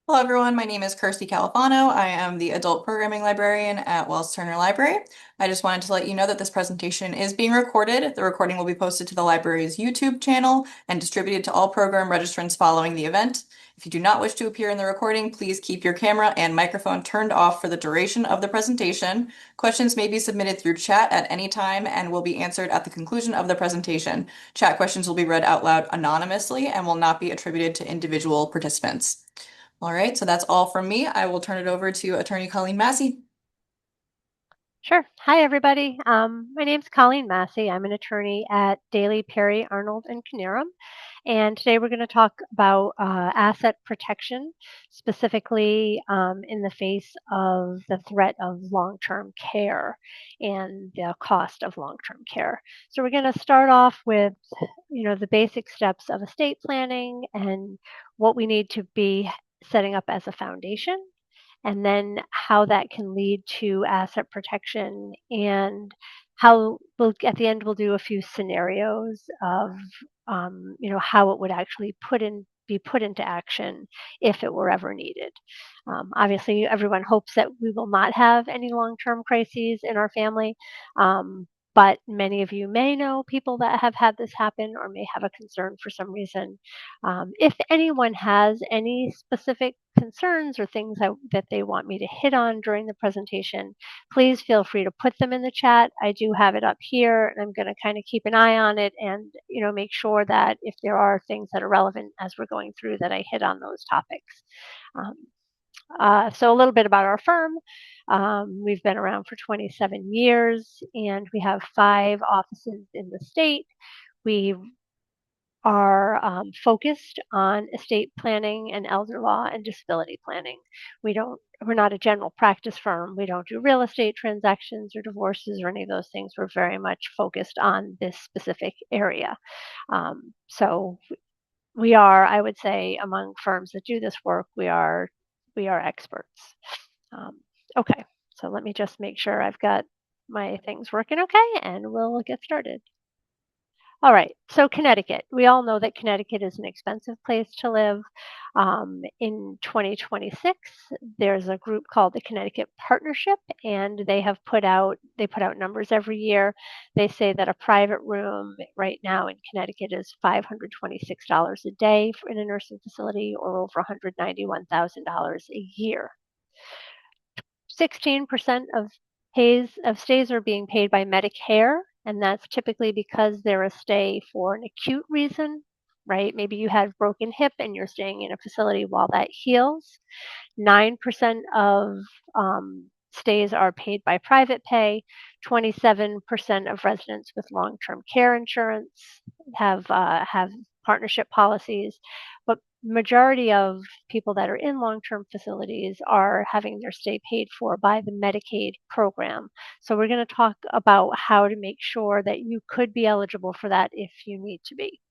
Hello, everyone. My name is Kirsty Califano. I am the Adult Programming Librarian at Wells Turner Library. I just wanted to let you know that this presentation is being recorded. The recording will be posted to the library's YouTube channel and distributed to all program registrants following the event. If you do not wish to appear in the recording, please keep your camera and microphone turned off for the duration of the presentation. Questions may be submitted through chat at any time and will be answered at the conclusion of the presentation. Chat questions will be read out loud anonymously and will not be attributed to individual participants. All right, so that's all from me. I will turn it over to Attorney Colleen Masse. Sure. Hi, everybody. My name's Colleen Masse. I'm an attorney at Daly, Perri, Arnold, and Knierim. And today we're going to talk about asset protection, specifically in the face of the threat of long-term care and the cost of long-term care. So we're going to start off with, the basic steps of estate planning and what we need to be setting up as a foundation, and then how that can lead to asset protection, and how we'll at the end we'll do a few scenarios of how it would actually be put into action if it were ever needed. Obviously, everyone hopes that we will not have any long-term crises in our family, but many of you may know people that have had this happen or may have a concern for some reason. If anyone has any specific concerns or things that they want me to hit on during the presentation, please feel free to put them in the chat. I do have it up here, and I'm going to kind of keep an eye on it and make sure that if there are things that are relevant as we're going through, that I hit on those topics. So a little bit about our firm. We've been around for 27 years, and we have 5 offices in the state. We are focused on estate planning and elder law and disability planning. We're not a general practice firm. We don't do real estate transactions or divorces or any of those things. We're very much focused on this specific area. So we are, I would say, among firms that do this work, we are experts. Okay, so let me just make sure I've got my things working okay, and we'll get started. All right, so Connecticut. We all know that Connecticut is an expensive place to live. In 2026, there's a group called the Connecticut Partnership, and they put out numbers every year. They say that a private room right now in Connecticut is $526 a day in a nursing facility, or over $191,000 a year. 16% of stays are being paid by Medicare, and that's typically because they're a stay for an acute reason, right? Maybe you had a broken hip and you're staying in a facility while that heals. 9% of stays are paid by private pay. 27% of residents with long-term care insurance have partnership policies, but majority of people that are in long-term facilities are having their stay paid for by the Medicaid program. So we're going to talk about how to make sure that you could be eligible for that if you need to be.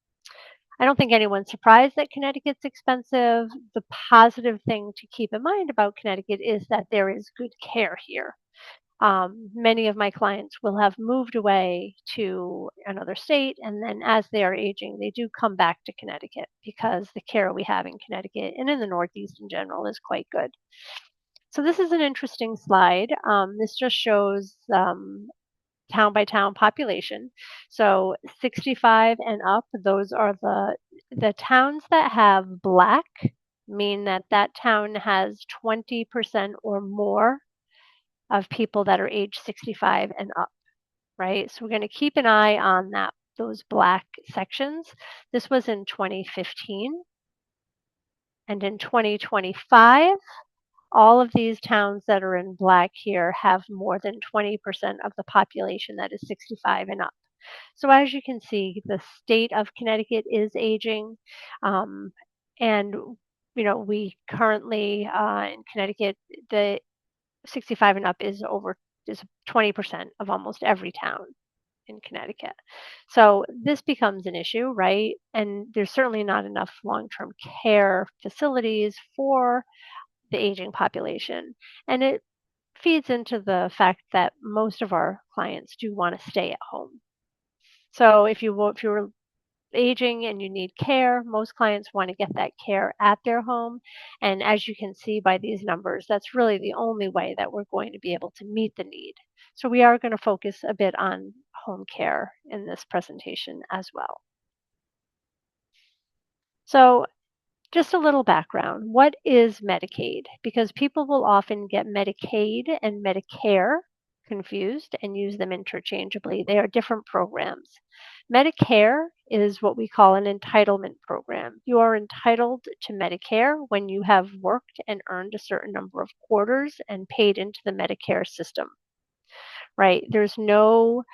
I don't think anyone's surprised that Connecticut's expensive. The positive thing to keep in mind about Connecticut is that there is good care here. Many of my clients will have moved away to another state, and then as they are aging, they do come back to Connecticut because the care we have in Connecticut and in the Northeast in general is quite good. So this is an interesting slide. This just shows town by town population. So 65 and up, those are the towns that have black, mean that that town has 20% or more of people that are age 65 and up, right? So we're going to keep an eye on those black sections. This was in 2015. And in 2025, all of these towns that are in black here have more than 20% of the population that is 65 and up. So as you can see, the state of Connecticut is aging. And, we currently in Connecticut, the 65 and up is 20% of almost every town in Connecticut. So this becomes an issue, right? And there's certainly not enough long-term care facilities for the aging population. And it feeds into the fact that most of our clients do want to stay at home. So if you were aging and you need care, most clients want to get that care at their home. And as you can see by these numbers, that's really the only way that we're going to be able to meet the need. So we are going to focus a bit on home care in this presentation as well. So just a little background. What is Medicaid? Because people will often get Medicaid and Medicare confused and use them interchangeably. They are different programs. Medicare is what we call an entitlement program. You are entitled to Medicare when you have worked and earned a certain number of quarters and paid into the Medicare system, right? There's no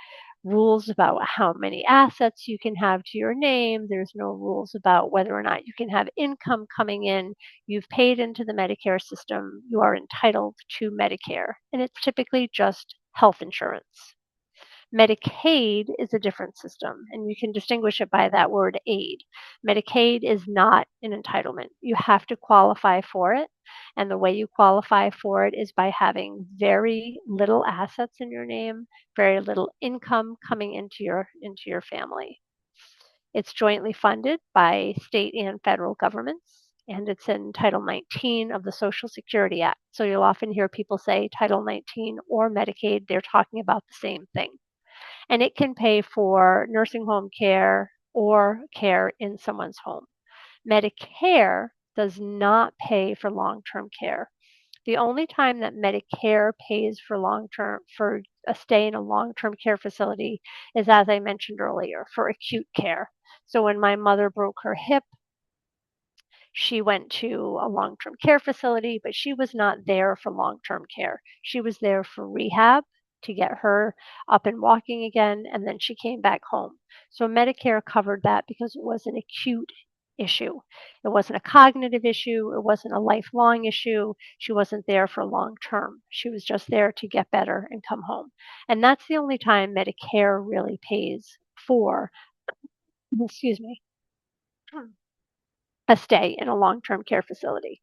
rules about how many assets you can have to your name. There's no rules about whether or not you can have income coming in. You've paid into the Medicare system. You are entitled to Medicare, and it's typically just health insurance. Medicaid is a different system, and you can distinguish it by that word aid. Medicaid is not an entitlement. You have to qualify for it, and the way you qualify for it is by having very little assets in your name, very little income coming into your family. It's jointly funded by state and federal governments, and it's in Title 19 of the Social Security Act. So you'll often hear people say Title 19 or Medicaid, they're talking about the same thing. And it can pay for nursing home care or care in someone's home. Medicare does not pay for long-term care. The only time that Medicare pays for a stay in a long-term care facility is, as I mentioned earlier, for acute care. So when my mother broke her hip, she went to a long-term care facility, but she was not there for long-term care. She was there for rehab to get her up and walking again, and then she came back home. So Medicare covered that because it was an acute issue. It wasn't a cognitive issue. It wasn't a lifelong issue. She wasn't there for long term. She was just there to get better and come home. And that's the only time Medicare really pays for, excuse me, a stay in a long-term care facility.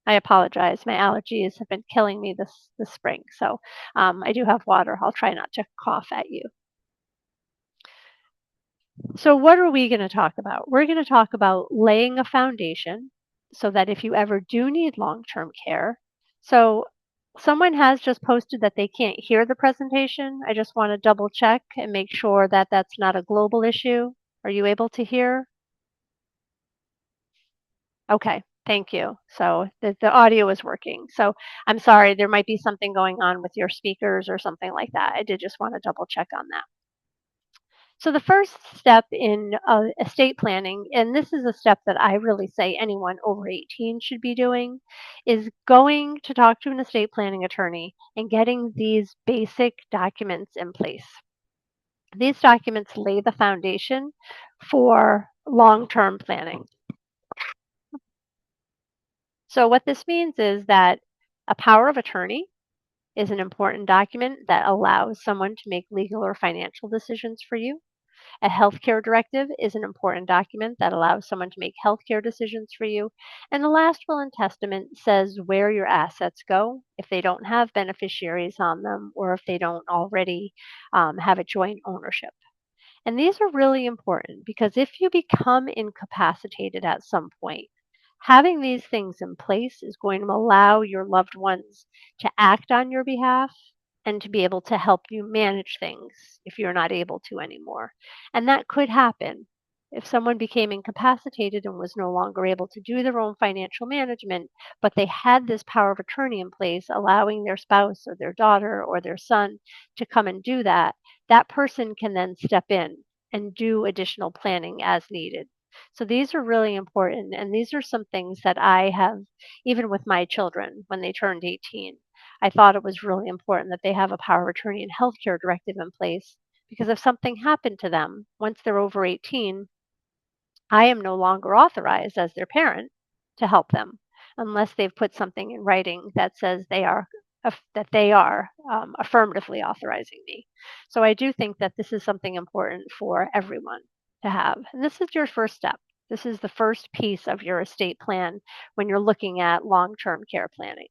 I apologize. My allergies have been killing me this spring. So I do have water. I'll try not to cough at you. So what are we going to talk about? We're going to talk about laying a foundation so that if you ever do need long-term care. So someone has just posted that they can't hear the presentation. I just want to double check and make sure that that's not a global issue. Are you able to hear? Okay, thank you. So the audio is working. So I'm sorry, there might be something going on with your speakers or something like that. I did just want to double check on that. So the first step in estate planning, and this is a step that I really say anyone over 18 should be doing, is going to talk to an estate planning attorney and getting these basic documents in place. These documents lay the foundation for long-term planning. So what this means is that a power of attorney is an important document that allows someone to make legal or financial decisions for you. A healthcare directive is an important document that allows someone to make healthcare decisions for you. And the last will and testament says where your assets go if they don't have beneficiaries on them or if they don't already have a joint ownership. And these are really important because if you become incapacitated at some point, having these things in place is going to allow your loved ones to act on your behalf and to be able to help you manage things if you're not able to anymore. And that could happen. If someone became incapacitated and was no longer able to do their own financial management, but they had this power of attorney in place, allowing their spouse or their daughter or their son to come and do that, that person can then step in and do additional planning as needed. So these are really important. And these are some things that I have, even with my children, when they turned 18, I thought it was really important that they have a power of attorney and healthcare directive in place because if something happened to them once they're over 18, I am no longer authorized as their parent to help them unless they've put something in writing that says they are affirmatively authorizing me. So I do think that this is something important for everyone to have. And this is your first step. This is the first piece of your estate plan when you're looking at long-term care planning.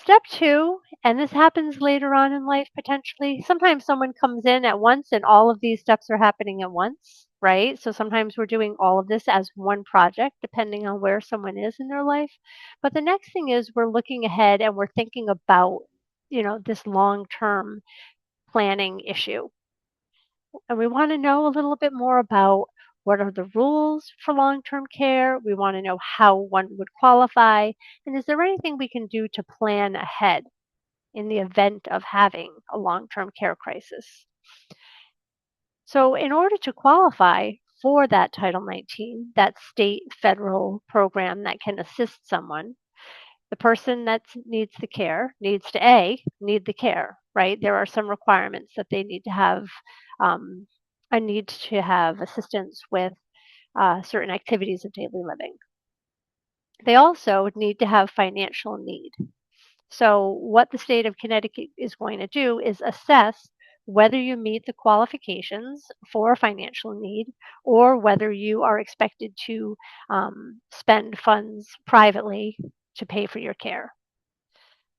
Step two, and this happens later on in life potentially. Sometimes someone comes in at once and all of these steps are happening at once, right? So sometimes we're doing all of this as one project, depending on where someone is in their life. But the next thing is we're looking ahead and we're thinking about, this long term planning issue. And we want to know a little bit more about what are the rules for long term care. We want to know how one would qualify. And is there anything we can do to plan ahead in the event of having a long term care crisis? So, in order to qualify for that Title 19, that state federal program that can assist someone, the person that needs the care needs to need the care, right? There are some requirements that they need to have. Um, a need to have assistance with certain activities of daily living. They also need to have financial need. So, what the state of Connecticut is going to do is assess whether you meet the qualifications for financial need or whether you are expected to spend funds privately to pay for your care.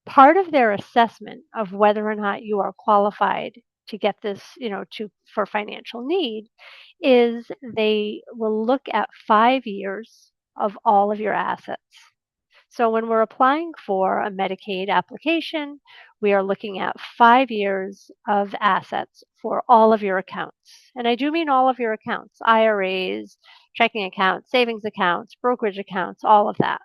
Part of their assessment of whether or not you are qualified to get this, for financial need is they will look at 5 years of all of your assets. So when we're applying for a Medicaid application, we are looking at 5 years of assets for all of your accounts. And I do mean all of your accounts, IRAs, checking accounts, savings accounts, brokerage accounts, all of that.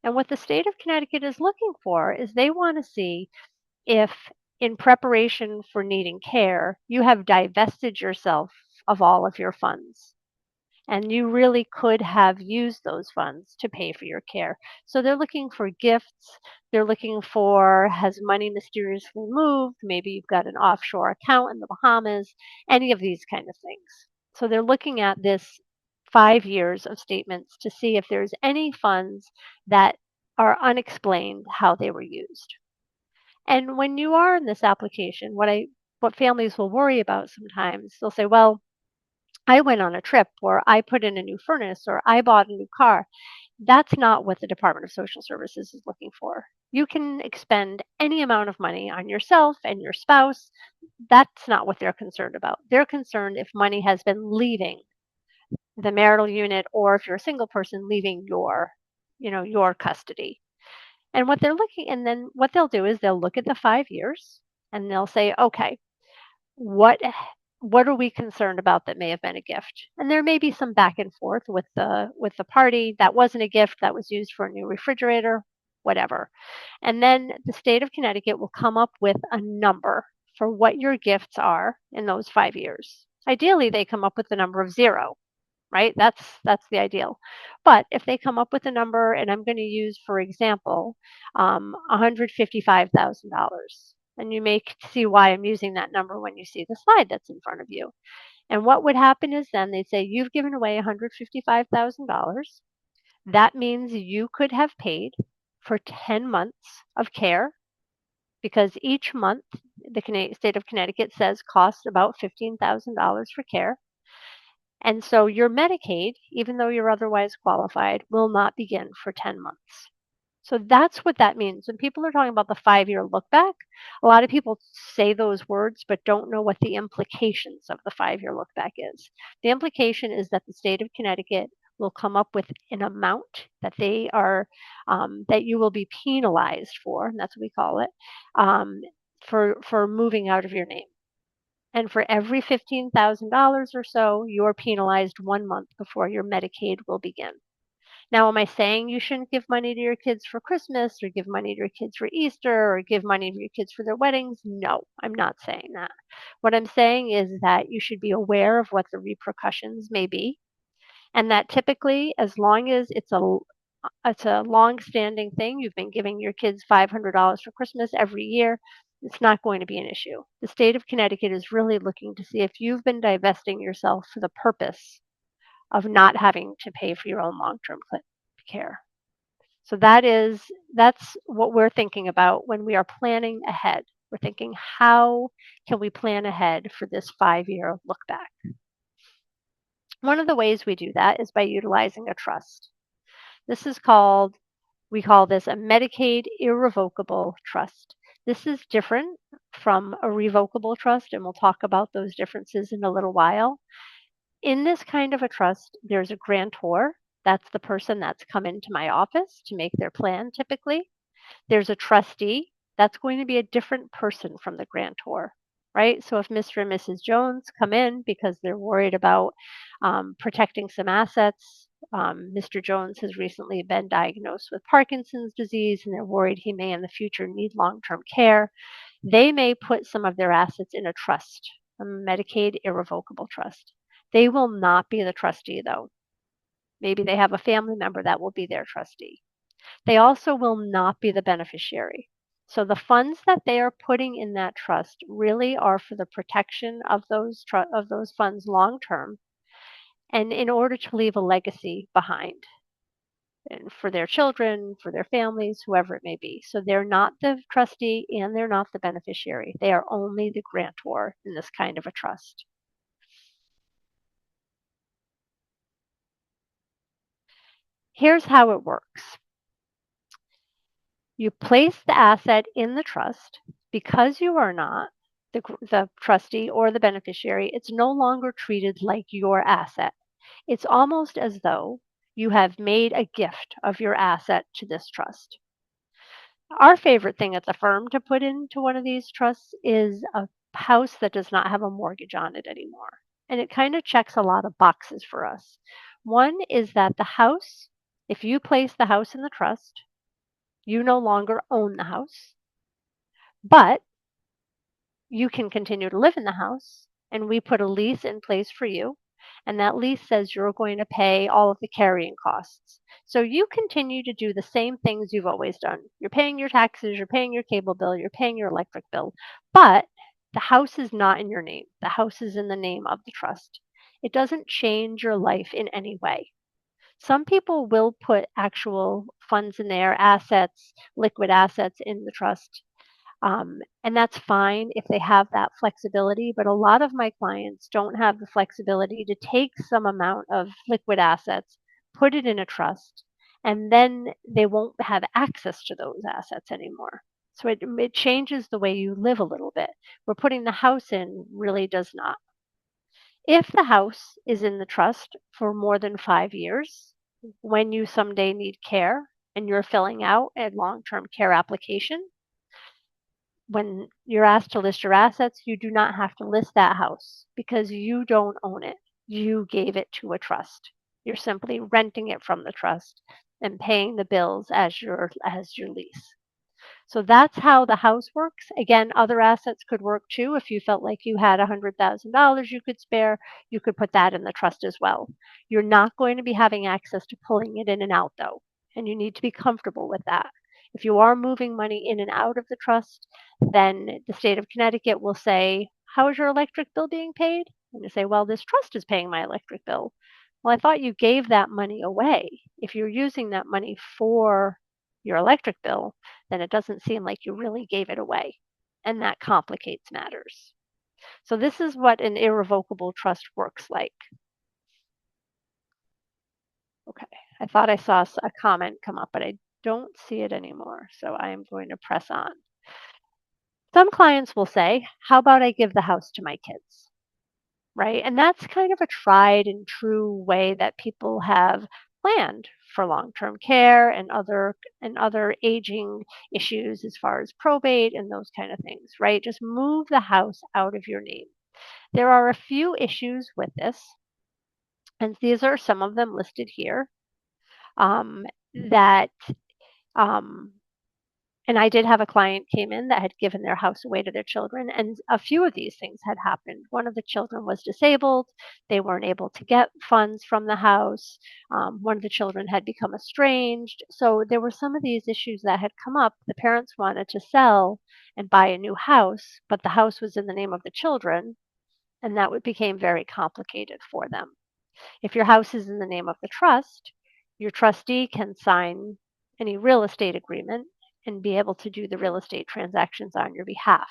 And what the state of Connecticut is looking for is they want to see if, in preparation for needing care, you have divested yourself of all of your funds and you really could have used those funds to pay for your care. So they're looking for gifts. They're looking for, has money mysteriously moved? Maybe you've got an offshore account in the Bahamas, any of these kind of things. So they're looking at this 5 years of statements to see if there's any funds that are unexplained how they were used. And when you are in this application, what families will worry about sometimes, they'll say, well, I went on a trip or I put in a new furnace or I bought a new car. That's not what the Department of Social Services is looking for. You can expend any amount of money on yourself and your spouse. That's not what they're concerned about. They're concerned if money has been leaving the marital unit or if you're a single person leaving your custody. And then what they'll do is they'll look at the 5 years and they'll say, okay, what what are we concerned about that may have been a gift? And there may be some back and forth with the party. That wasn't a gift, that was used for a new refrigerator, whatever. And then the state of Connecticut will come up with a number for what your gifts are in those 5 years. Ideally, they come up with the number of zero, right? That's the ideal. But if they come up with a number, and I'm going to use, for example, $155,000, and you may see why I'm using that number when you see the slide that's in front of you. And what would happen is then they'd say, you've given away $155,000. That means you could have paid for 10 months of care because each month the state of Connecticut says costs about $15,000 for care. And so your Medicaid, even though you're otherwise qualified, will not begin for 10 months. So that's what that means. When people are talking about the 5-year look back, a lot of people say those words but don't know what the implications of the 5-year look back is. The implication is that the state of Connecticut will come up with an amount that they are that you will be penalized for, and that's what we call it, for moving out of your name. And for every $15,000 or so, you're penalized 1 month before your Medicaid will begin. Now, am I saying you shouldn't give money to your kids for Christmas or give money to your kids for Easter or give money to your kids for their weddings? No, I'm not saying that. What I'm saying is that you should be aware of what the repercussions may be, and that typically, as long as it's a long-standing thing, you've been giving your kids $500 for Christmas every year, it's not going to be an issue. The state of Connecticut is really looking to see if you've been divesting yourself for the purpose of not having to pay for your own long-term care. So that's what we're thinking about when we are planning ahead. We're thinking, how can we plan ahead for this 5-year look back? One of the ways we do that is by utilizing a trust. This is called We call this a Medicaid irrevocable trust. This is different from a revocable trust, and we'll talk about those differences in a little while. In this kind of a trust, there's a grantor. That's the person that's come into my office to make their plan typically. There's a trustee. That's going to be a different person from the grantor, right? So if Mr. and Mrs. Jones come in because they're worried about protecting some assets, Mr. Jones has recently been diagnosed with Parkinson's disease and they're worried he may in the future need long term care. They may put some of their assets in a trust, a Medicaid irrevocable trust. They will not be the trustee, though. Maybe they have a family member that will be their trustee. They also will not be the beneficiary. So the funds that they are putting in that trust really are for the protection of those funds long term, and in order to leave a legacy behind, and for their children, for their families, whoever it may be. So they're not the trustee and they're not the beneficiary. They are only the grantor in this kind of a trust. Here's how it works. You place the asset in the trust. Because you are not the trustee or the beneficiary, it's no longer treated like your asset. It's almost as though you have made a gift of your asset to this trust. Our favorite thing at the firm to put into one of these trusts is a house that does not have a mortgage on it anymore. And it kind of checks a lot of boxes for us. One is that the house, if you place the house in the trust, you no longer own the house, but you can continue to live in the house, and we put a lease in place for you. And that lease says you're going to pay all of the carrying costs. So you continue to do the same things you've always done. You're paying your taxes, you're paying your cable bill, you're paying your electric bill, but the house is not in your name. The house is in the name of the trust. It doesn't change your life in any way. Some people will put actual funds in there, assets, liquid assets in the trust. And that's fine if they have that flexibility, but a lot of my clients don't have the flexibility to take some amount of liquid assets, put it in a trust, and then they won't have access to those assets anymore. So it changes the way you live a little bit. Where putting the house in really does not. If the house is in the trust for more than 5 years, when you someday need care and you're filling out a long term care application, when you're asked to list your assets, you do not have to list that house because you don't own it. You gave it to a trust. You're simply renting it from the trust and paying the bills as your lease. So that's how the house works. Again, other assets could work too. If you felt like you had $100,000 you could spare, you could put that in the trust as well. You're not going to be having access to pulling it in and out though, and you need to be comfortable with that. If you are moving money in and out of the trust, then the state of Connecticut will say, how is your electric bill being paid? And you say, well, this trust is paying my electric bill. Well, I thought you gave that money away. If you're using that money for your electric bill, then it doesn't seem like you really gave it away. And that complicates matters. So this is what an irrevocable trust works like. Okay, I thought I saw a comment come up, but I don't see it anymore. So I am going to press on. Some clients will say, how about I give the house to my kids? Right? And that's kind of a tried and true way that people have planned for long-term care and other aging issues as far as probate and those kind of things, right? Just move the house out of your name. There are a few issues with this, and these are some of them listed here. That And I did have a client came in that had given their house away to their children, and a few of these things had happened. One of the children was disabled. They weren't able to get funds from the house. One of the children had become estranged. So there were some of these issues that had come up. The parents wanted to sell and buy a new house, but the house was in the name of the children, and that became very complicated for them. If your house is in the name of the trust, your trustee can sign any real estate agreement and be able to do the real estate transactions on your behalf.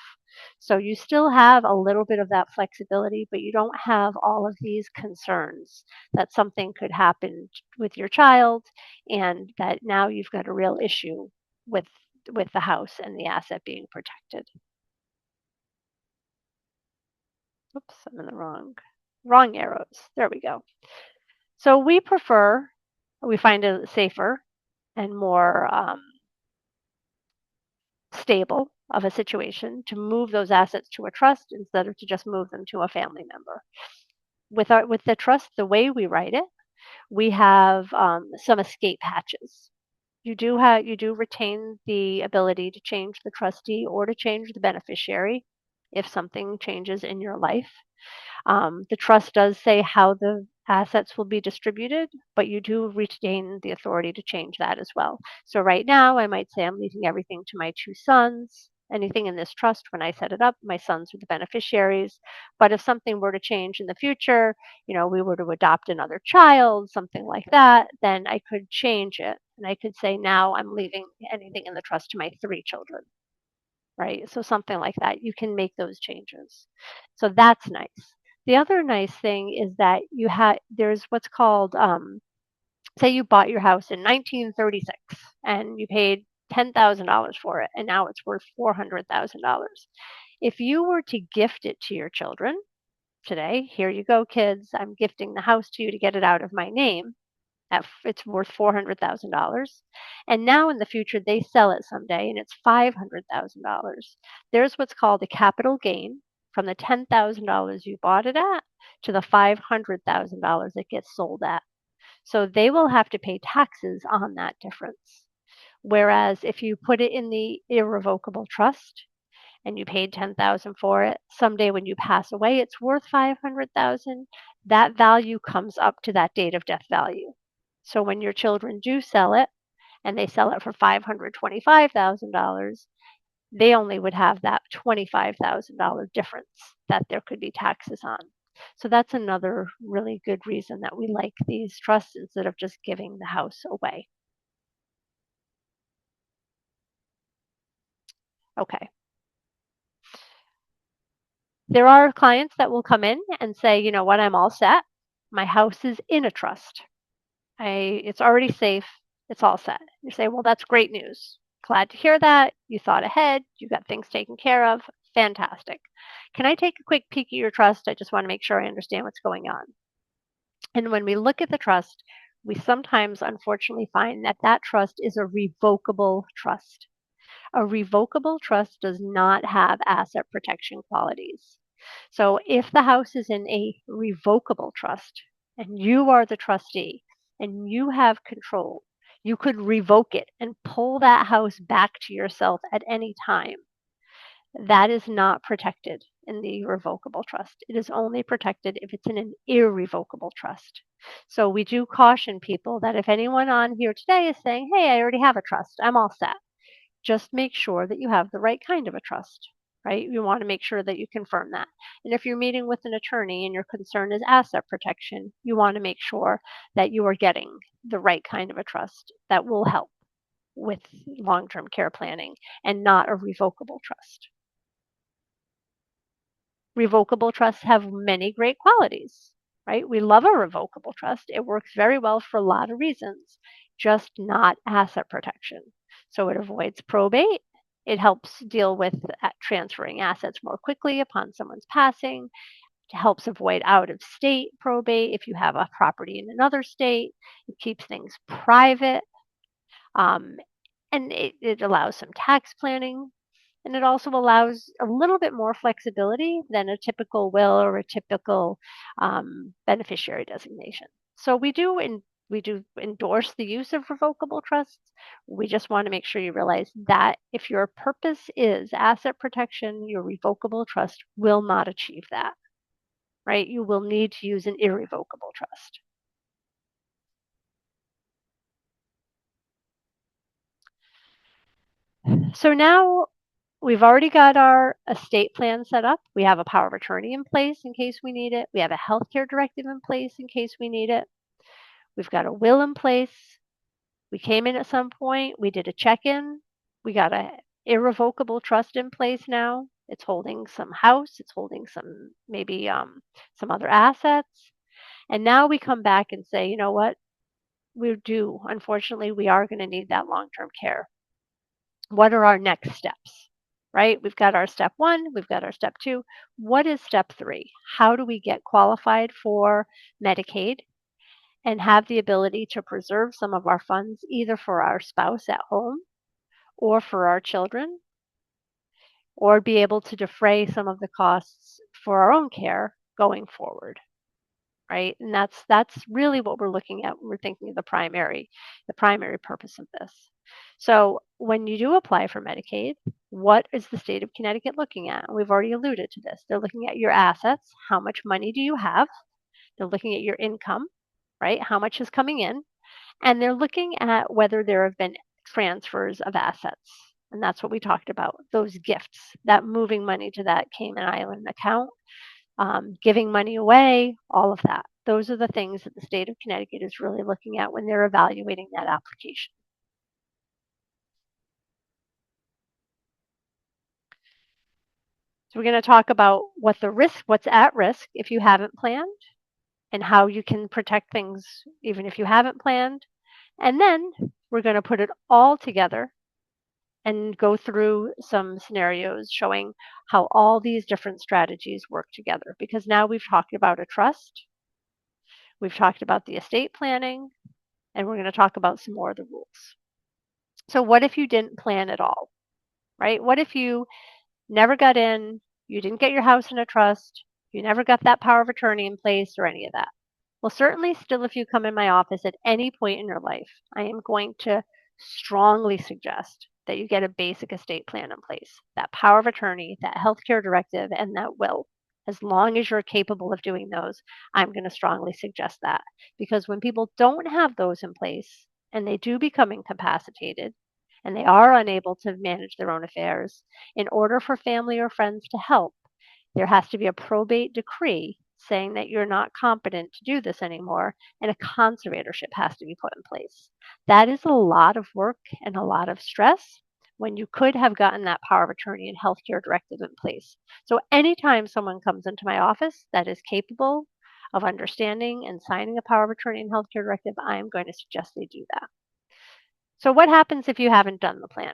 So you still have a little bit of that flexibility, but you don't have all of these concerns that something could happen with your child and that now you've got a real issue with the house and the asset being protected. Oops, I'm in the wrong arrows. There we go. So we find it safer and more stable of a situation to move those assets to a trust instead of to just move them to a family member. With the trust, the way we write it, we have some escape hatches. You do retain the ability to change the trustee or to change the beneficiary if something changes in your life. The trust does say how the assets will be distributed, but you do retain the authority to change that as well. So right now, I might say I'm leaving everything to my two sons. Anything in this trust, when I set it up, my sons are the beneficiaries. But if something were to change in the future, we were to adopt another child, something like that, then I could change it. And I could say, now I'm leaving anything in the trust to my three children, right? So something like that. You can make those changes. So that's nice. The other nice thing is that there's what's called, say you bought your house in 1936 and you paid $10,000 for it, and now it's worth $400,000. If you were to gift it to your children today, here you go, kids, I'm gifting the house to you to get it out of my name. It's worth $400,000. And now in the future, they sell it someday and it's $500,000. There's what's called a capital gain from the $10,000 you bought it at to the $500,000 it gets sold at. So they will have to pay taxes on that difference. Whereas if you put it in the irrevocable trust and you paid 10,000 for it, someday when you pass away, it's worth 500,000. That value comes up to that date of death value. So when your children do sell it and they sell it for $525,000, they only would have that $25,000 difference that there could be taxes on. So that's another really good reason that we like these trusts instead of just giving the house away. Okay. There are clients that will come in and say, you know what, I'm all set. My house is in a trust. It's already safe. It's all set. You say, well, that's great news. Glad to hear that. You thought ahead. You got things taken care of. Fantastic. Can I take a quick peek at your trust? I just want to make sure I understand what's going on. And when we look at the trust, we sometimes unfortunately find that that trust is a revocable trust. A revocable trust does not have asset protection qualities. So if the house is in a revocable trust and you are the trustee and you have control, you could revoke it and pull that house back to yourself at any time. That is not protected in the revocable trust. It is only protected if it's in an irrevocable trust. So we do caution people that if anyone on here today is saying, hey, I already have a trust, I'm all set, just make sure that you have the right kind of a trust, right? You want to make sure that you confirm that. And if you're meeting with an attorney and your concern is asset protection, you want to make sure that you are getting the right kind of a trust that will help with long-term care planning and not a revocable trust. Revocable trusts have many great qualities, right? We love a revocable trust. It works very well for a lot of reasons, just not asset protection. So it avoids probate. It helps deal with transferring assets more quickly upon someone's passing. It helps avoid out of state probate if you have a property in another state. It keeps things private. And it allows some tax planning. And it also allows a little bit more flexibility than a typical will or a typical beneficiary designation. So we do endorse the use of revocable trusts. We just want to make sure you realize that if your purpose is asset protection, your revocable trust will not achieve that, right? You will need to use an irrevocable trust. So now we've already got our estate plan set up. We have a power of attorney in place in case we need it. We have a healthcare directive in place in case we need it. We've got a will in place. We came in at some point. We did a check-in. We got a irrevocable trust in place now. It's holding some house, it's holding some maybe some other assets. And now we come back and say, you know what? We do. Unfortunately, we are going to need that long-term care. What are our next steps? Right? We've got our step 1, we've got our step 2. What is step 3? How do we get qualified for Medicaid and have the ability to preserve some of our funds either for our spouse at home or for our children, or be able to defray some of the costs for our own care going forward, right? And that's really what we're looking at when we're thinking of the primary purpose of this. So when you do apply for Medicaid, what is the state of Connecticut looking at? We've already alluded to this. They're looking at your assets. How much money do you have? They're looking at your income, right? How much is coming in? And they're looking at whether there have been transfers of assets. And that's what we talked about, those gifts, that moving money to that Cayman Island account, giving money away, all of that. Those are the things that the state of Connecticut is really looking at when they're evaluating that application. So we're going to talk about what's at risk if you haven't planned, and how you can protect things even if you haven't planned. And then we're going to put it all together and go through some scenarios showing how all these different strategies work together. Because now we've talked about a trust, we've talked about the estate planning, and we're going to talk about some more of the rules. So what if you didn't plan at all, right? What if you never got in, you didn't get your house in a trust, you never got that power of attorney in place or any of that? Well, certainly still, if you come in my office at any point in your life, I am going to strongly suggest that you get a basic estate plan in place, that power of attorney, that healthcare directive, and that will. As long as you're capable of doing those, I'm going to strongly suggest that. Because when people don't have those in place and they do become incapacitated and they are unable to manage their own affairs, in order for family or friends to help, there has to be a probate decree saying that you're not competent to do this anymore, and a conservatorship has to be put in place. That is a lot of work and a lot of stress when you could have gotten that power of attorney and healthcare directive in place. So anytime someone comes into my office that is capable of understanding and signing a power of attorney and healthcare directive, I'm going to suggest they do that. So what happens if you haven't done the planning?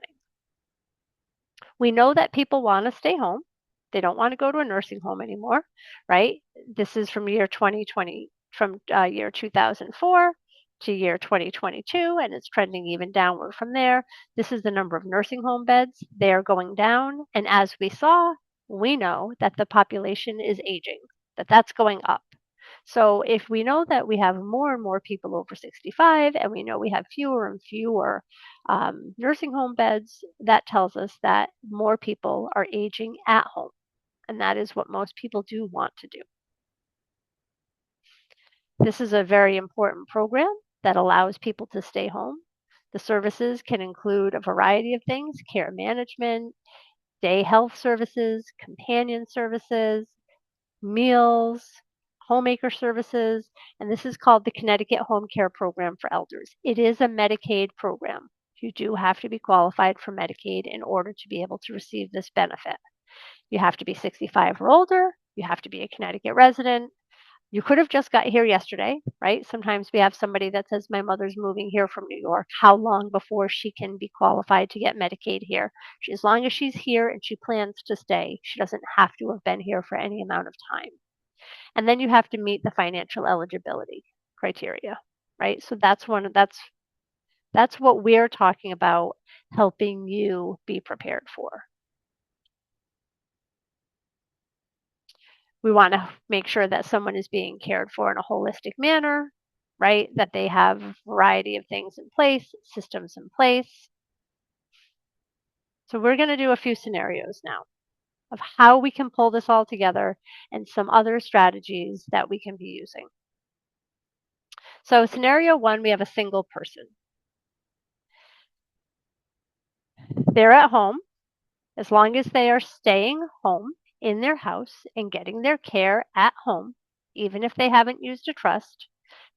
We know that people want to stay home. They don't want to go to a nursing home anymore, right? This is from year 2020, from year 2004 to year 2022, and it's trending even downward from there. This is the number of nursing home beds. They are going down. And as we saw, we know that the population is aging, that's going up. So if we know that we have more and more people over 65, and we know we have fewer and fewer nursing home beds, that tells us that more people are aging at home. And that is what most people do want to do. This is a very important program that allows people to stay home. The services can include a variety of things: care management, day health services, companion services, meals, homemaker services, and this is called the Connecticut Home Care Program for Elders. It is a Medicaid program. You do have to be qualified for Medicaid in order to be able to receive this benefit. You have to be 65 or older. You have to be a Connecticut resident. You could have just got here yesterday, right? Sometimes we have somebody that says, my mother's moving here from New York. How long before she can be qualified to get Medicaid here? As long as she's here and she plans to stay, she doesn't have to have been here for any amount of time. And then you have to meet the financial eligibility criteria, right? So that's what we're talking about, helping you be prepared for. We want to make sure that someone is being cared for in a holistic manner, right? That they have a variety of things in place, systems in place. So we're going to do a few scenarios now of how we can pull this all together and some other strategies that we can be using. So scenario 1, we have a single person. They're at home. As long as they are staying home in their house and getting their care at home, even if they haven't used a trust,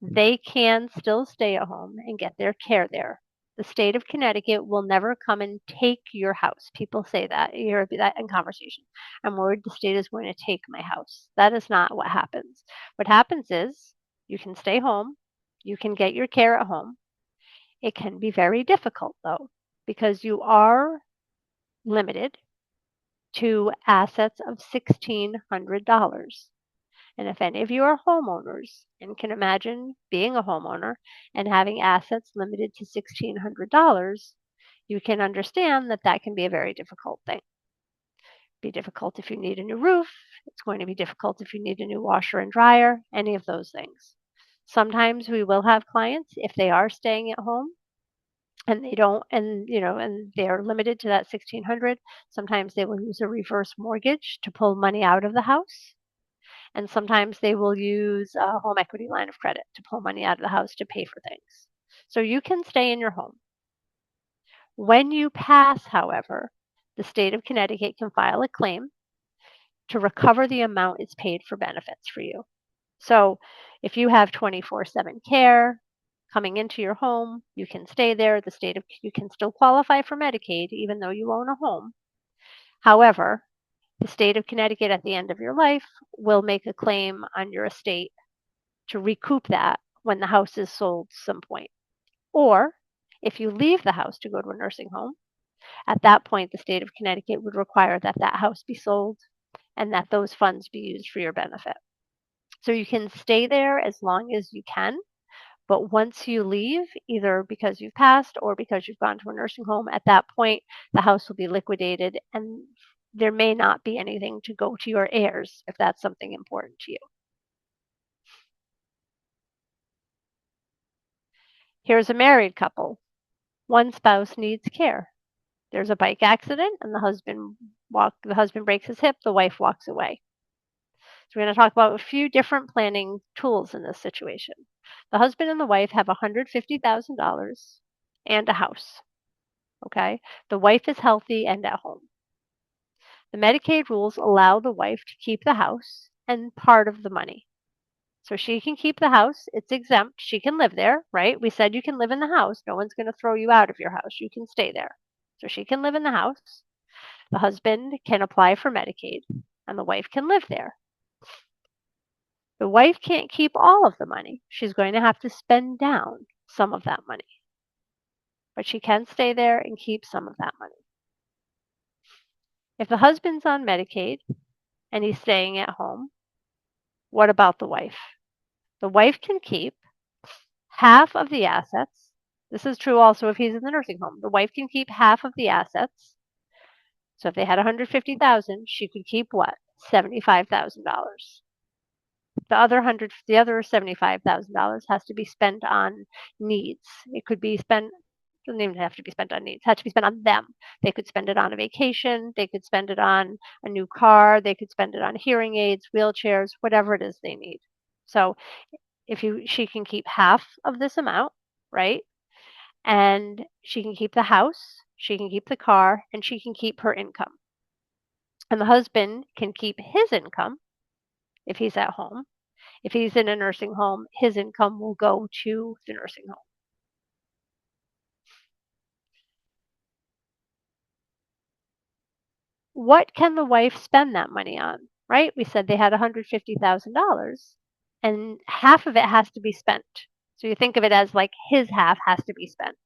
they can still stay at home and get their care there. The state of Connecticut will never come and take your house. People say that. You hear that in conversation. I'm worried the state is going to take my house. That is not what happens. What happens is you can stay home. You can get your care at home. It can be very difficult, though, because you are limited to assets of $1,600. And if any of you are homeowners and can imagine being a homeowner and having assets limited to $1,600, you can understand that that can be a very difficult thing. Be difficult if you need a new roof. It's going to be difficult if you need a new washer and dryer, any of those things. Sometimes we will have clients, if they are staying at home and they don't, and they're limited to that 1,600, sometimes they will use a reverse mortgage to pull money out of the house. And sometimes they will use a home equity line of credit to pull money out of the house to pay for things. So you can stay in your home. When you pass, however, the state of Connecticut can file a claim to recover the amount it's paid for benefits for you. So if you have 24/7 care coming into your home, you can stay there. You can still qualify for Medicaid even though you own a home. However, the state of Connecticut at the end of your life will make a claim on your estate to recoup that when the house is sold some point. Or if you leave the house to go to a nursing home, at that point, the state of Connecticut would require that that house be sold and that those funds be used for your benefit. So you can stay there as long as you can, but once you leave, either because you've passed or because you've gone to a nursing home, at that point, the house will be liquidated and there may not be anything to go to your heirs if that's something important to you. Here's a married couple. One spouse needs care. There's a bike accident and the husband breaks his hip, the wife walks away. So we're going to talk about a few different planning tools in this situation. The husband and the wife have $150,000 and a house. Okay? The wife is healthy and at home. The Medicaid rules allow the wife to keep the house and part of the money. So she can keep the house. It's exempt. She can live there, right? We said you can live in the house. No one's going to throw you out of your house. You can stay there. So she can live in the house. The husband can apply for Medicaid and the wife can live there. The wife can't keep all of the money. She's going to have to spend down some of that money. But she can stay there and keep some of that money. If the husband's on Medicaid and he's staying at home, what about the wife? The wife can keep half of the assets. This is true also if he's in the nursing home. The wife can keep half of the assets. So if they had $150,000, she could keep what? $75,000. The other $75,000 has to be spent on needs. It could be spent. Doesn't even have to be spent on needs. It has to be spent on them. They could spend it on a vacation. They could spend it on a new car. They could spend it on hearing aids, wheelchairs, whatever it is they need. So she can keep half of this amount, right? And she can keep the house, she can keep the car, and she can keep her income. And the husband can keep his income if he's at home. If he's in a nursing home, his income will go to the nursing home. What can the wife spend that money on, right? We said they had $150,000 and half of it has to be spent. So you think of it as like his half has to be spent.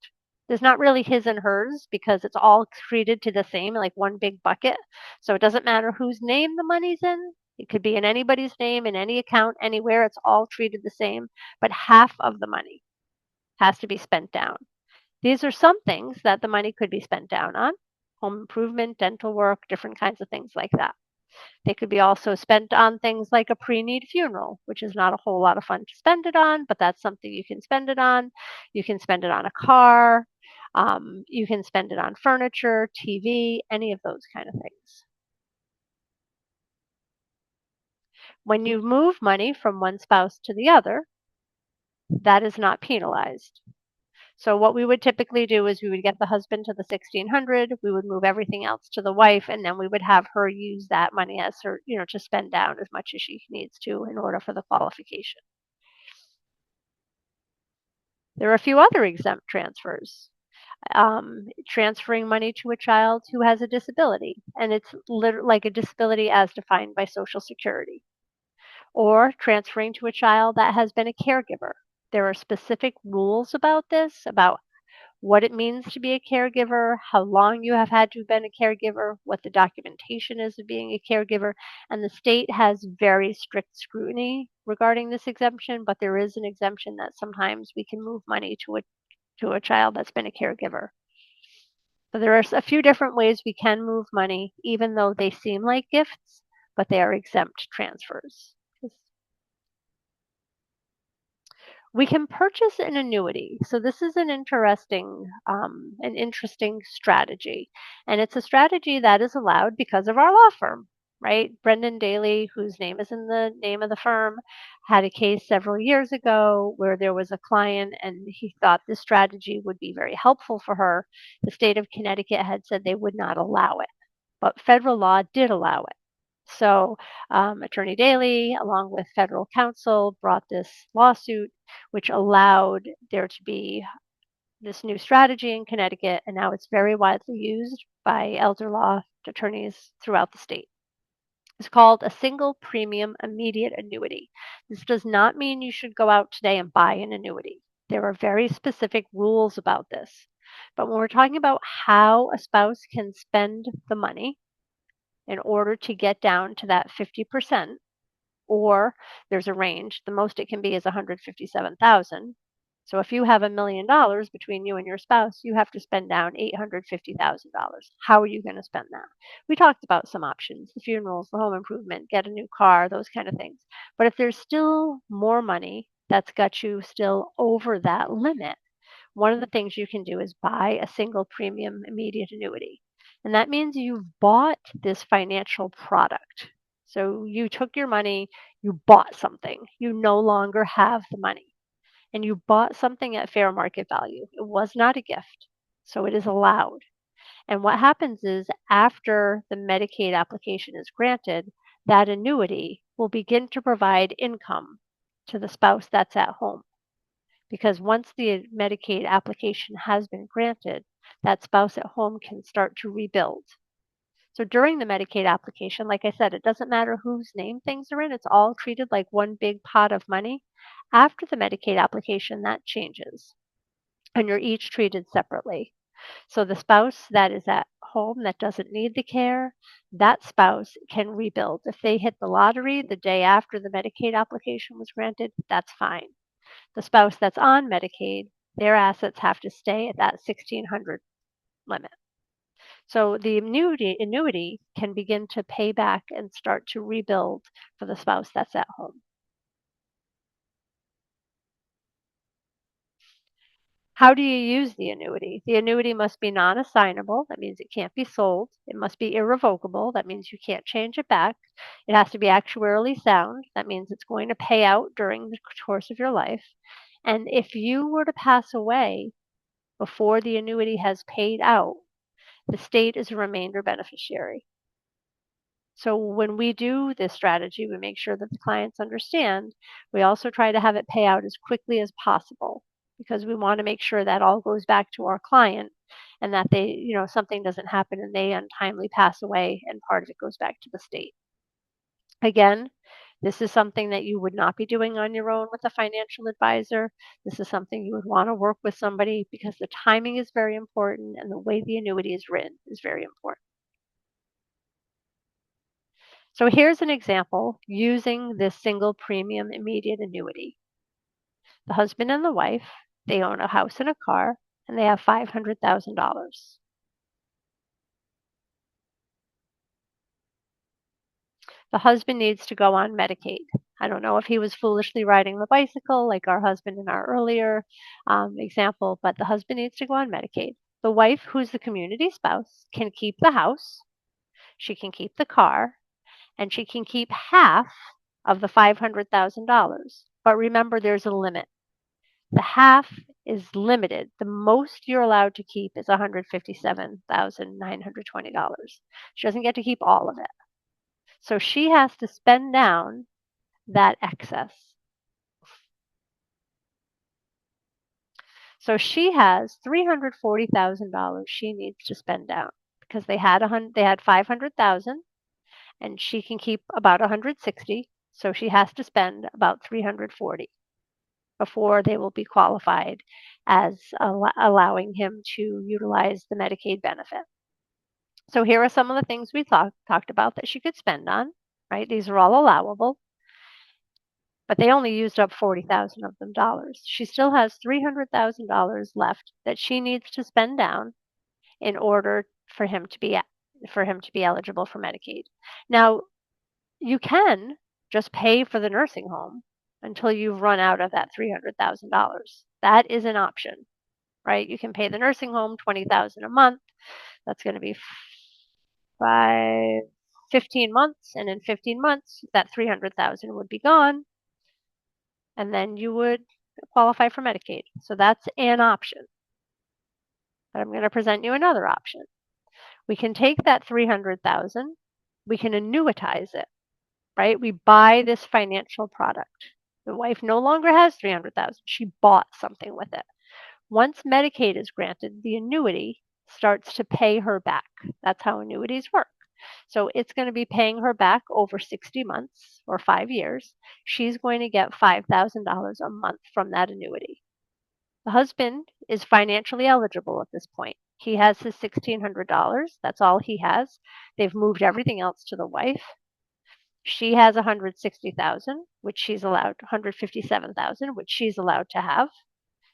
There's not really his and hers because it's all treated to the same, like one big bucket. So it doesn't matter whose name the money's in. It could be in anybody's name, in any account, anywhere. It's all treated the same. But half of the money has to be spent down. These are some things that the money could be spent down on: home improvement, dental work, different kinds of things like that. They could be also spent on things like a pre-need funeral, which is not a whole lot of fun to spend it on, but that's something you can spend it on. You can spend it on a car. You can spend it on furniture, TV, any of those kind of things. When you move money from one spouse to the other, that is not penalized. So what we would typically do is we would get the husband to the 1,600, we would move everything else to the wife, and then we would have her use that money as her, to spend down as much as she needs to in order for the qualification. There are a few other exempt transfers. Transferring money to a child who has a disability, and it's like a disability as defined by Social Security, or transferring to a child that has been a caregiver. There are specific rules about this, about what it means to be a caregiver, how long you have had to have been a caregiver, what the documentation is of being a caregiver, and the state has very strict scrutiny regarding this exemption, but there is an exemption that sometimes we can move money to a child that's been a caregiver. So there are a few different ways we can move money, even though they seem like gifts, but they are exempt transfers. We can purchase an annuity. So this is an interesting strategy, and it's a strategy that is allowed because of our law firm, right? Brendan Daly, whose name is in the name of the firm, had a case several years ago where there was a client, and he thought this strategy would be very helpful for her. The state of Connecticut had said they would not allow it, but federal law did allow it. So, Attorney Daly, along with federal counsel, brought this lawsuit, which allowed there to be this new strategy in Connecticut, and now it's very widely used by elder law attorneys throughout the state. It's called a single premium immediate annuity. This does not mean you should go out today and buy an annuity. There are very specific rules about this. But when we're talking about how a spouse can spend the money, in order to get down to that 50%, or there's a range. The most it can be is 157,000. So if you have $1 million between you and your spouse, you have to spend down $850,000. How are you going to spend that? We talked about some options: the funerals, the home improvement, get a new car, those kind of things. But if there's still more money that's got you still over that limit, one of the things you can do is buy a single premium immediate annuity. And that means you've bought this financial product. So you took your money, you bought something. You no longer have the money. And you bought something at fair market value. It was not a gift. So it is allowed. And what happens is, after the Medicaid application is granted, that annuity will begin to provide income to the spouse that's at home. Because once the Medicaid application has been granted, that spouse at home can start to rebuild. So during the Medicaid application, like I said, it doesn't matter whose name things are in, it's all treated like one big pot of money. After the Medicaid application, that changes, and you're each treated separately. So the spouse that is at home that doesn't need the care, that spouse can rebuild. If they hit the lottery the day after the Medicaid application was granted, that's fine. The spouse that's on Medicaid, their assets have to stay at that 1,600 limit. So the annuity can begin to pay back and start to rebuild for the spouse that's at home. How do you use the annuity? The annuity must be non-assignable. That means it can't be sold. It must be irrevocable. That means you can't change it back. It has to be actuarially sound. That means it's going to pay out during the course of your life. And if you were to pass away before the annuity has paid out, the state is a remainder beneficiary. So when we do this strategy, we make sure that the clients understand. We also try to have it pay out as quickly as possible, because we want to make sure that all goes back to our client, and that something doesn't happen and they untimely pass away and part of it goes back to the state. Again, this is something that you would not be doing on your own with a financial advisor. This is something you would want to work with somebody, because the timing is very important and the way the annuity is written is very important. So here's an example using this single premium immediate annuity. The husband and the wife, they own a house and a car, and they have $500,000. The husband needs to go on Medicaid. I don't know if he was foolishly riding the bicycle like our husband in our earlier example, but the husband needs to go on Medicaid. The wife, who's the community spouse, can keep the house, she can keep the car, and she can keep half of the $500,000. But remember, there's a limit. The half is limited. The most you're allowed to keep is $157,920. She doesn't get to keep all of it. So she has to spend down that excess. So she has $340,000 she needs to spend down because they had 500,000 and she can keep about 160. So she has to spend about 340 before they will be qualified as allowing him to utilize the Medicaid benefit. So here are some of the things we talked about that she could spend on, right? These are all allowable, but they only used up 40,000 of them dollars. She still has $300,000 left that she needs to spend down in order for him to be eligible for Medicaid. Now, you can just pay for the nursing home until you've run out of that $300,000. That is an option, right? You can pay the nursing home $20,000 a month. That's going to be 15 months, and in 15 months, that 300,000 would be gone, and then you would qualify for Medicaid. So that's an option. But I'm going to present you another option. We can take that 300,000, we can annuitize it, right? We buy this financial product. The wife no longer has 300,000. She bought something with it. Once Medicaid is granted, the annuity starts to pay her back. That's how annuities work. So it's going to be paying her back over 60 months or 5 years. She's going to get $5,000 a month from that annuity. The husband is financially eligible at this point. He has his $1,600. That's all he has. They've moved everything else to the wife. She has 160,000, which she's allowed, 157,000, which she's allowed to have.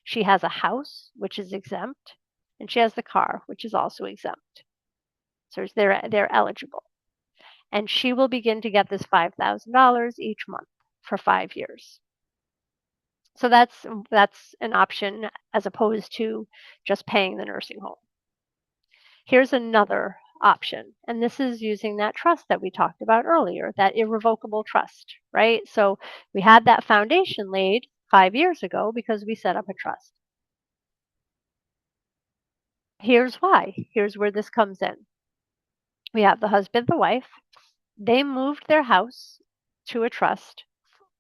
She has a house, which is exempt, and she has the car, which is also exempt. So they're eligible. And she will begin to get this $5,000 each month for 5 years. So that's an option as opposed to just paying the nursing home. Here's another option, and this is using that trust that we talked about earlier, that irrevocable trust, right? So we had that foundation laid 5 years ago because we set up a trust. Here's why. Here's where this comes in. We have the husband, the wife. They moved their house to a trust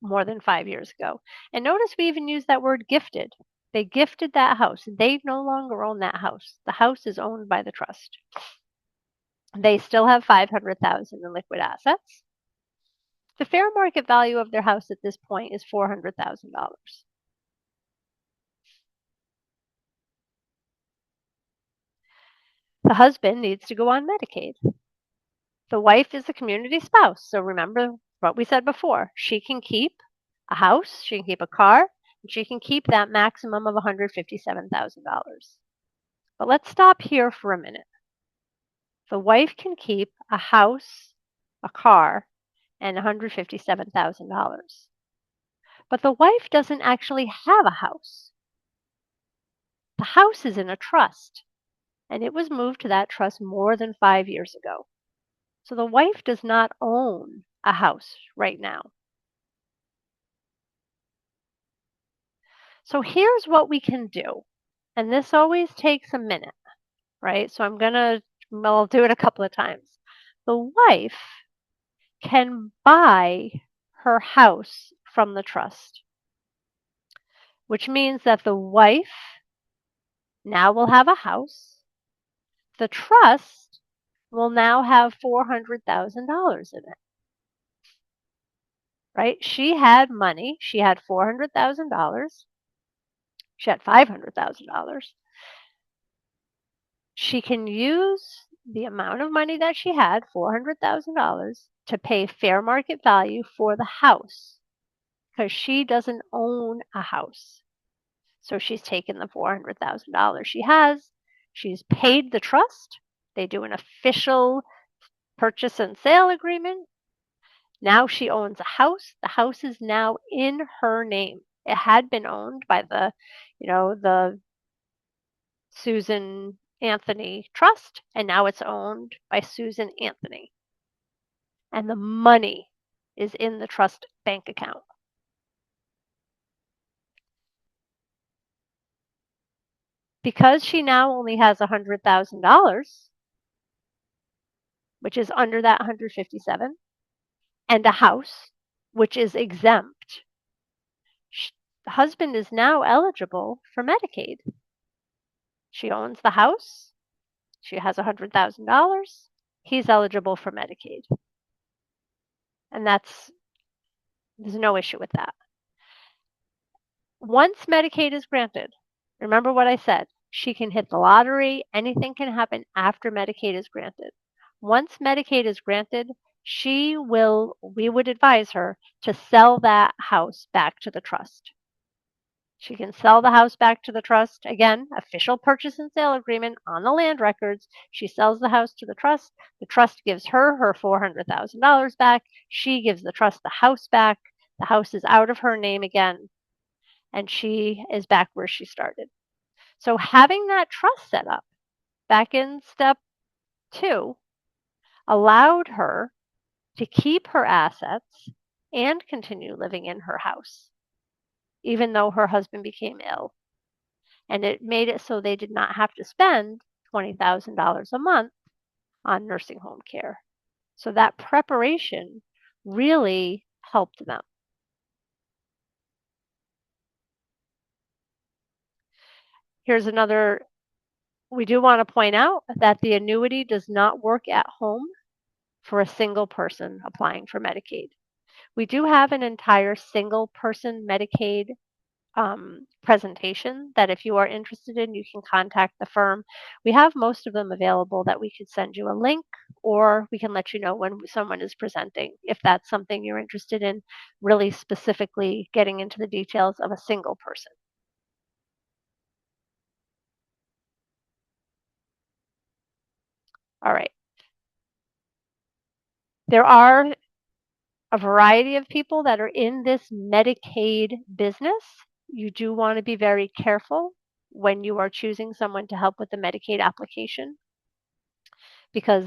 more than 5 years ago. And notice we even use that word gifted. They gifted that house. They no longer own that house. The house is owned by the trust. They still have 500,000 in liquid assets. The fair market value of their house at this point is $400,000. The husband needs to go on Medicaid. The wife is a community spouse. So remember what we said before. She can keep a house, she can keep a car, and she can keep that maximum of $157,000. But let's stop here for a minute. The wife can keep a house, a car, and $157,000. But the wife doesn't actually have a house. The house is in a trust, and it was moved to that trust more than 5 years ago. So the wife does not own a house right now. So here's what we can do. And this always takes a minute, right? So I'll do it a couple of times. The wife can buy her house from the trust, which means that the wife now will have a house. The trust will now have $400,000 in it, right? She had money. She had $400,000. She had $500,000. She can use the amount of money that she had, $400,000, to pay fair market value for the house because she doesn't own a house. So she's taken the $400,000 she has. She's paid the trust. They do an official purchase and sale agreement. Now she owns a house. The house is now in her name. It had been owned by the Susan Anthony Trust, and now it's owned by Susan Anthony. And the money is in the trust bank account. Because she now only has $100,000, which is under that 157, and a house, which is exempt, The husband is now eligible for Medicaid. She owns the house. She has $100,000. He's eligible for Medicaid. And there's no issue with that. Once Medicaid is granted, remember what I said, she can hit the lottery, anything can happen after Medicaid is granted. Once Medicaid is granted, we would advise her to sell that house back to the trust. She can sell the house back to the trust. Again, official purchase and sale agreement on the land records. She sells the house to the trust. The trust gives her her $400,000 back. She gives the trust the house back. The house is out of her name again, and she is back where she started. So having that trust set up back in step 2 allowed her to keep her assets and continue living in her house, even though her husband became ill. And it made it so they did not have to spend $20,000 a month on nursing home care. So that preparation really helped them. Here's another, we do want to point out that the annuity does not work at home for a single person applying for Medicaid. We do have an entire single person Medicaid presentation that if you are interested in, you can contact the firm. We have most of them available that we could send you a link, or we can let you know when someone is presenting if that's something you're interested in, really specifically getting into the details of a single person. All right. There are a variety of people that are in this Medicaid business. You do want to be very careful when you are choosing someone to help with the Medicaid application, because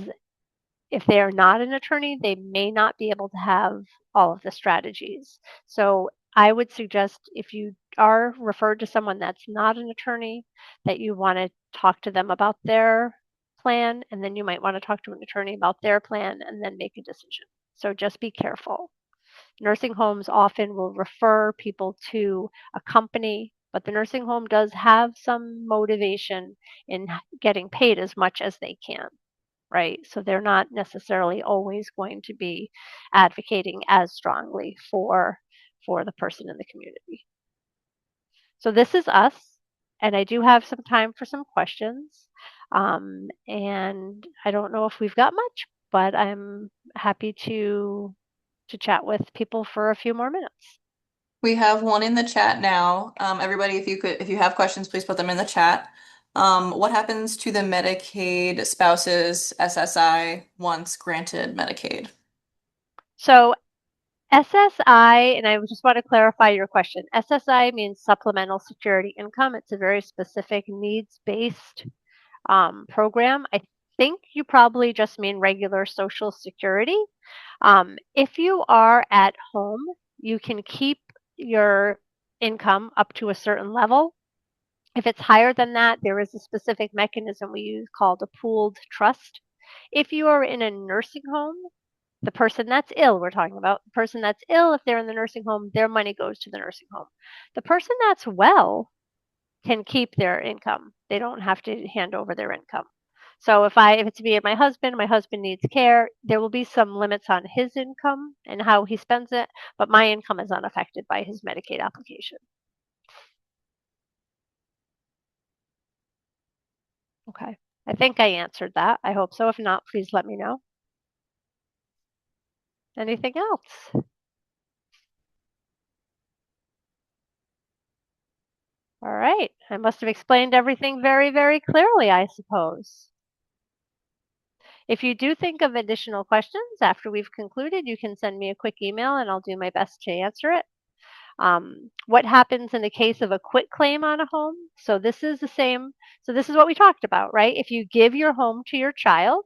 if they are not an attorney, they may not be able to have all of the strategies. So I would suggest if you are referred to someone that's not an attorney, that you want to talk to them about their plan, and then you might want to talk to an attorney about their plan and then make a decision. So just be careful. Nursing homes often will refer people to a company, but the nursing home does have some motivation in getting paid as much as they can, right? So they're not necessarily always going to be advocating as strongly for the person in the community. So this is us, and I do have some time for some questions. And I don't know if we've got much, but I'm happy to chat with people for a few more minutes. We have one in the chat now. Everybody, if you have questions, please put them in the chat. What happens to the Medicaid spouses SSI once granted Medicaid? So SSI, and I just want to clarify your question. SSI means supplemental security income. It's a very specific needs-based program. I think you probably just mean regular Social Security. If you are at home, you can keep your income up to a certain level. If it's higher than that, there is a specific mechanism we use called a pooled trust. If you are in a nursing home, the person that's ill, we're talking about the person that's ill, if they're in the nursing home, their money goes to the nursing home. The person that's well can keep their income. They don't have to hand over their income. So if it's me and my husband needs care, there will be some limits on his income and how he spends it, but my income is unaffected by his Medicaid application. Okay. I think I answered that. I hope so. If not, please let me know. Anything else? All right. I must have explained everything very, very clearly, I suppose. If you do think of additional questions after we've concluded, you can send me a quick email and I'll do my best to answer it. What happens in the case of a quit claim on a home? So this is the same. So this is what we talked about, right? If you give your home to your child,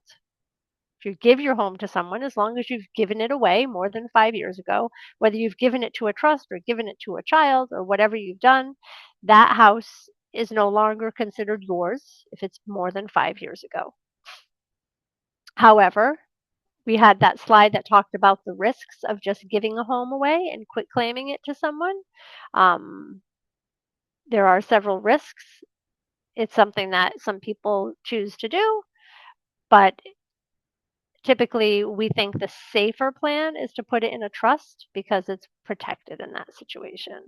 if you give your home to someone, as long as you've given it away more than 5 years ago, whether you've given it to a trust or given it to a child or whatever you've done, that house is no longer considered yours if it's more than 5 years ago. However, We had that slide that talked about the risks of just giving a home away and quit claiming it to someone. Um, there are several risks. It's something that some people choose to do, but typically we think the safer plan is to put it in a trust because it's protected in that situation.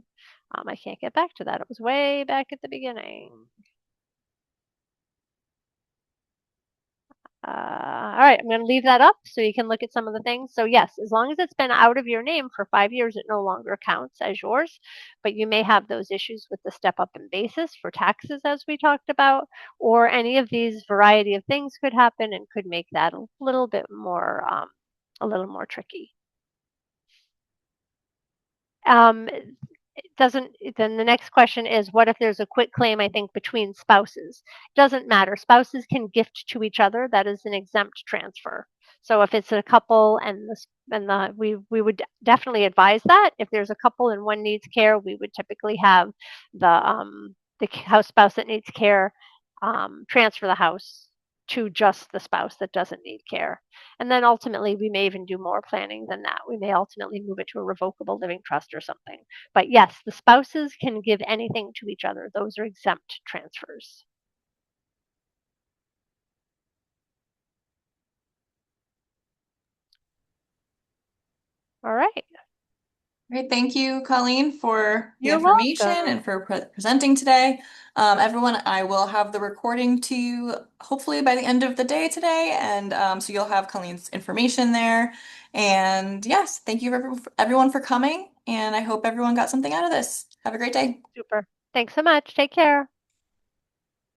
I can't get back to that. It was way back at the beginning. All right, I'm going to leave that up so you can look at some of the things. So yes, as long as it's been out of your name for 5 years, it no longer counts as yours, but you may have those issues with the step up in basis for taxes, as we talked about, or any of these variety of things could happen and could make that a little more tricky. Doesn't then the next question is, what if there's a quit claim, I think, between spouses? Doesn't matter. Spouses can gift to each other. That is an exempt transfer. So if it's a couple and we would definitely advise that. If there's a couple and one needs care, we would typically have the house spouse that needs care transfer the house to just the spouse that doesn't need care. And then ultimately, we may even do more planning than that. We may ultimately move it to a revocable living trust or something. But yes, the spouses can give anything to each other. Those are exempt transfers. All right. Great. Thank you, Colleen, for the You're information welcome. and for presenting today. Everyone, I will have the recording to you hopefully by the end of the day today. And so you'll have Colleen's information there. And yes, thank you everyone for coming. And I hope everyone got something out of this. Have a great day. Super. Thanks so much. Take care.